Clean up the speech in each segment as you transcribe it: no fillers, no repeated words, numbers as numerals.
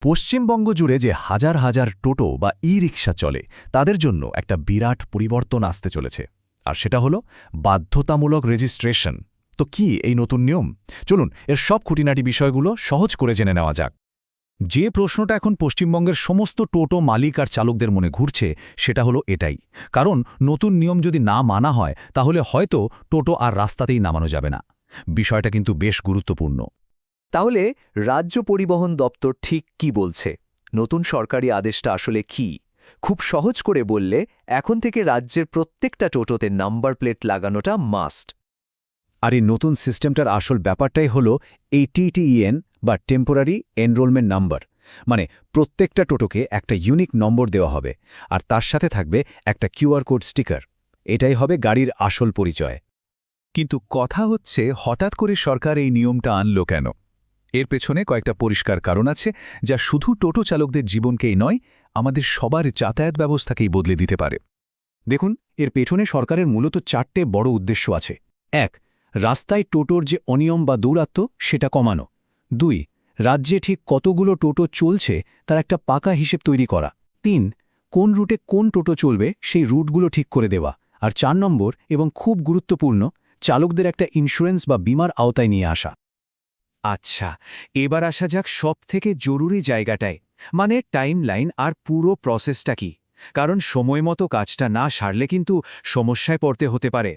পশ্চিমবঙ্গ জুড়ে যে হাজার হাজার টোটো বা ই-রিকশা চলে তাদের জন্য একটা বিরাট পরিবর্তন আসতে চলেছে। আর সেটা হলো বাধ্যতামূলক রেজিস্ট্রেশন। তো কি এই নতুন নিয়ম? চলুন এর সব খুঁটিনাটি বিষয়গুলো সহজ করে জেনে নেওয়া যাক। যে প্রশ্নটা এখন পশ্চিমবঙ্গের সমস্ত টোটো মালিক আর চালকদের মনে ঘুরছে সেটা হলো এটাই। কারণ নতুন নিয়ম যদি না মানা হয় তাহলে হয়তো টোটো আর রাস্তাতেই নামানো যাবে না। বিষয়টা কিন্তু বেশ গুরুত্বপূর্ণ। তাহলে রাজ্য পরিবহন দপ্তর ঠিক কি বলছে? নতুন সরকারি আদেশটা আসলে কি? খুব সহজ করে বললে এখন থেকে রাজ্যের প্রত্যেকটা টোটোতে নাম্বার প্লেট লাগানোটা মাস্ট। আর এই নতুন সিস্টেমটার আসল ব্যাপারটাই হলো এই টিটিইএন বা টেম্পোরারি এনরোলমেন্ট নাম্বার। মানে প্রত্যেকটা টোটোকে একটা ইউনিক নম্বর দেওয়া হবে, আর তার সাথে থাকবে একটা কিউআর কোড স্টিকার। এটাই হবে গাড়ির আসল পরিচয়। কিন্তু কথা হচ্ছে, হঠাৎ করে সরকার এই নিয়মটা আনলো কেন? এর পেছনে কয়েকটা পরিষ্কার কারণ আছে, যা শুধু টোটো চালকদের জীবনকেই নয়, আমাদের সবার যাতায়াত ব্যবস্থাকেই বদলে দিতে পারে। দেখুন, এর পেছনে সরকারের মূলত 4টে বড় উদ্দেশ্য আছে। 1. রাস্তায় টোটোর যে অনিয়ম বা দৌরাত্ম্য সেটা কমানো। 2. রাজ্যে ঠিক কতগুলো টোটো চলছে তার একটা পাকা হিসেব তৈরি করা। 3. কোন রুটে কোন টোটো চলবে সেই রুটগুলো ঠিক করে দেওয়া। আর 4 নম্বর এবং খুব গুরুত্বপূর্ণ, চালকদের একটা ইন্স্যুরেন্স বা বীমার আওতায় নিয়ে আসা। আচ্ছা, এবার আসা যাক সবথেকে জরুরি জায়গাটায়, মানে টাইমলাইন আর পুরো প্রসেসটা কি। কারণ সময়মতো কাজটা না সারলে কিন্তু সমস্যায় পড়তে হতে পারে।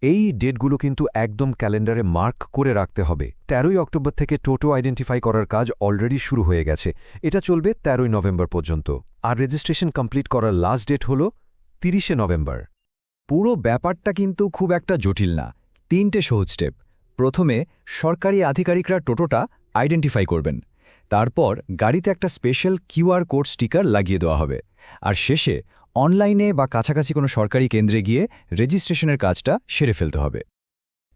এই ডেটগুলো কিন্তু একদম ক্যালেন্ডারে মার্ক করে রাখতে হবে। 13ই অক্টোবর থেকে টোটো আইডেন্টিফাই করার কাজ অলরেডি শুরু হয়ে গেছে। এটা চলবে 13ই নভেম্বর পর্যন্ত। আর রেজিস্ট্রেশন কমপ্লিট করার লাস্ট ডেট হল 30শে নভেম্বর। পুরো ব্যাপারটা কিন্তু খুব একটা জটিল না। 3টে সহজ স্টেপ। প্রথমে সরকারি আধিকারিকরা টোটোটা আইডেন্টিফাই করবেন। তারপর গাড়িতে একটা স্পেশাল কিউআর কোড স্টিকার লাগিয়ে দেওয়া হবে। আর শেষে অনলাইনে বা কাছাকাছি কোনো সরকারি কেন্দ্রে গিয়ে রেজিস্ট্রেশনের কাজটা সেরে ফেলতে হবে।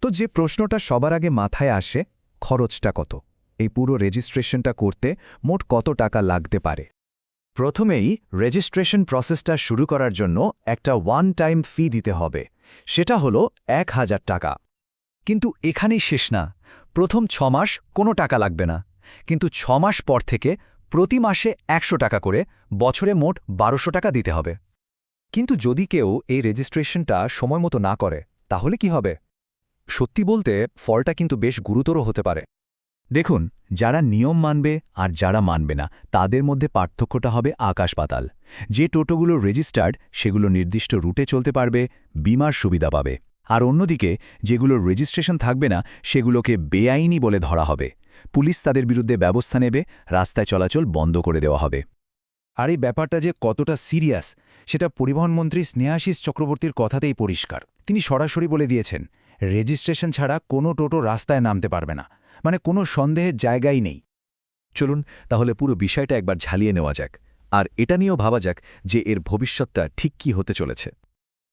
তো যে প্রশ্নটা সবার আগে মাথায় আসে, খরচটা কত? এই পুরো রেজিস্ট্রেশনটা করতে মোট কত টাকা লাগতে পারে? প্রথমেই রেজিস্ট্রেশন প্রসেসটা শুরু করার জন্য একটা ওয়ান টাইম ফি দিতে হবে। সেটা হলো 1000 টাকা। কিন্তু এখানেই শেষ না। প্রথম 6 মাস কোনো টাকা লাগবে না, কিন্তু 6 মাস পর থেকে প্রতি মাসে 100 টাকা করে, বছরে মোট 1200 টাকা দিতে হবে। কিন্তু যদি কেউ এই রেজিস্ট্রেশনটা সময়মতো না করে, তাহলে কি হবে? সত্যি বলতে ফলটা কিন্তু বেশ গুরুতর হতে পারে। দেখুন, যারা নিয়ম মানবে আর যারা মানবে না তাদের মধ্যে পার্থক্যটা হবে আকাশ পাতাল। যে টোটোগুলো রেজিস্টার্ড সেগুলো নির্দিষ্ট রুটে চলতে পারবে, বীমার সুবিধা পাবে। আর অন্যদিকে যেগুলোর রেজিস্ট্রেশন থাকবে না সেগুলোকে বেআইনি বলে ধরা হবে। পুলিশ তাদের বিরুদ্ধে ব্যবস্থা নেবে, রাস্তায় চলাচল বন্ধ করে দেওয়া হবে। আর এই ব্যাপারটা যে কতটা সিরিয়াস সেটা পরিবহনমন্ত্রী স্নেহাশিস চক্রবর্তীর কথাতেই পরিষ্কার। তিনি সরাসরি বলে দিয়েছেন, রেজিস্ট্রেশন ছাড়া কোনো টোটো রাস্তায় নামতে পারবে না। মানে কোনো সন্দেহের জায়গাই নেই। চলুন তাহলে পুরো বিষয়টা একবার ঝালিয়ে নেওয়া যাক, আর এটা নিয়েও ভাবা যাক যে এর ভবিষ্যৎটা ঠিক কি হতে চলেছে।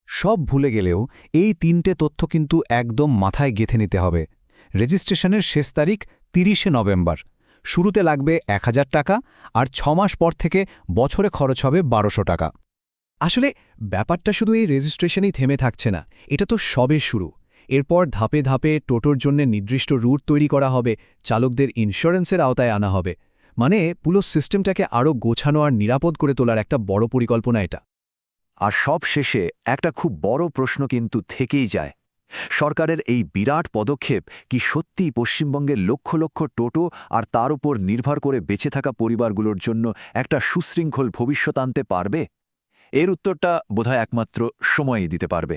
সব ভুলে গেলেও এই 3টে তথ্য কিন্তু একদম মাথায় গেঁথে নিতে হবে। রেজিস্ট্রেশনের শেষ তারিখ 30শে নভেম্বর। শুরুতে লাগবে 1000 টাকা, আর 6 মাস পর থেকে বছরে খরচ হবে 1200 টাকা। আসলে ব্যাপারটা শুধু এই রেজিস্ট্রেশনেই থেমে থাকছে না, এটা তো সবে শুরু। এরপর ধাপে ধাপে টোটোর জন্য নির্দিষ্ট রুট তৈরি করা হবে, চালকদের ইন্স্যুরেন্সের আওতায় আনা হবে। মানে পুরো সিস্টেমটাকে আরও গোছানো আর নিরাপদ করে তোলার একটা বড় পরিকল্পনা এটা। আর সব শেষে একটা খুব বড় প্রশ্ন কিন্তু থেকেই যায়, সরকারের এই বিরাট পদক্ষেপ কি সত্যিই পশ্চিমবঙ্গের লক্ষ লক্ষ টোটো আর তার উপর নির্ভর করে বেঁচে থাকা পরিবারগুলোর জন্য একটা সুশৃঙ্খল ভবিষ্যৎ আনতে পারবে? এর উত্তরটা বোধহয় একমাত্র সময়ই দিতে পারবে।